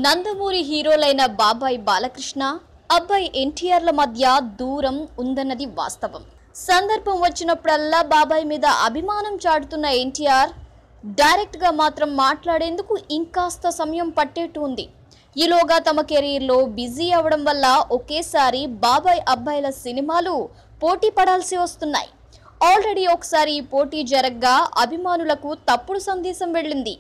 నందమూరి హీరోలైన బాబాయ్ బాలకృష్ణ, అబ్బాయి ఎన్టీఆర్ల మధ్య దూరం ఉందన్నది వాస్తవం. సందర్భం వచ్చినప్పుడల్లా బాబాయ్ మీద అభిమానం చాటుతున్న ఎన్టీఆర్ డైరెక్ట్గా మాత్రం మాట్లాడేందుకు ఇంకాస్త సమయం పట్టేట్టు ఉంది. ఈలోగా తమ కెరీర్లో బిజీ అవ్వడం వల్ల ఒకేసారి బాబాయ్ అబ్బాయిల సినిమాలు పోటీ పడాల్సి వస్తున్నాయి. ఆల్రెడీ ఒకసారి పోటీ జరగ్గా అభిమానులకు తప్పుడు సందేశం వెళ్ళింది.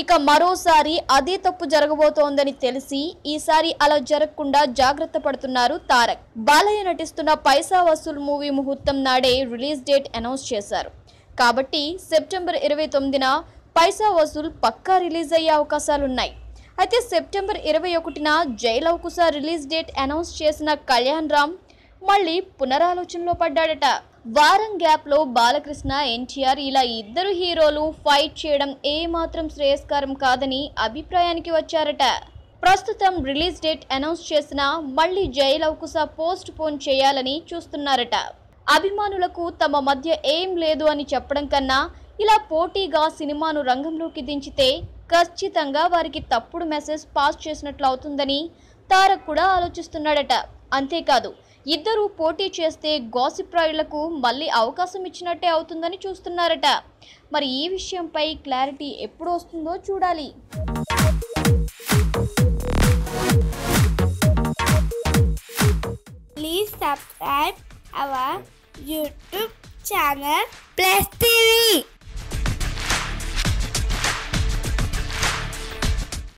ఇక మరోసారి అదే తప్పు జరగబోతోందని తెలిసి ఈసారి అలా జరగకుండా జాగ్రత్త పడుతున్నారు తారక్. బాలయ్య నటిస్తున్న పైసా వసూల్ మూవీ ముహూర్తం నాడే రిలీజ్ డేట్ అనౌన్స్ చేశారు. కాబట్టి సెప్టెంబర్ 29న పైసా వసూల్ పక్కా రిలీజ్ అయ్యే అవకాశాలున్నాయి. అయితే సెప్టెంబర్ 21న జై లవకుశ రిలీజ్ డేట్ అనౌన్స్ చేసిన కళ్యాణ్ రామ్ మళ్ళీ పునరాలోచనలో పడ్డాడట. వారం గ్యాప్లో బాలకృష్ణ, ఎన్టీఆర్ ఇలా ఇద్దరు హీరోలు ఫైట్ చేయడం ఏమాత్రం శ్రేయస్కరం కాదని అభిప్రాయానికి వచ్చారట. ప్రస్తుతం రిలీజ్ డేట్ అనౌన్స్ చేసినా మళ్ళీ జై లవకుశ పోస్ట్ పోన్ చేయాలని చూస్తున్నారట. అభిమానులకు తమ మధ్య ఏం లేదు అని చెప్పడం కన్నా ఇలా పోటీగా సినిమాను రంగంలోకి దించితే ఖచ్చితంగా వారికి తప్పుడు మెసేజ్ పాస్ చేసినట్లు అవుతుందని తారక్ కూడా ఆలోచిస్తున్నాడట. అంతేకాదు, ఇద్దరు పోటీ చేస్తే గాసిప్ రాయులకు మళ్ళీ అవకాశం ఇచ్చినట్టే అవుతుందని చూస్తున్నారట. మరి ఈ విషయంపై క్లారిటీ ఎప్పుడు వస్తుందో చూడాలి. Please subscribe our YouTube channel Plus TV.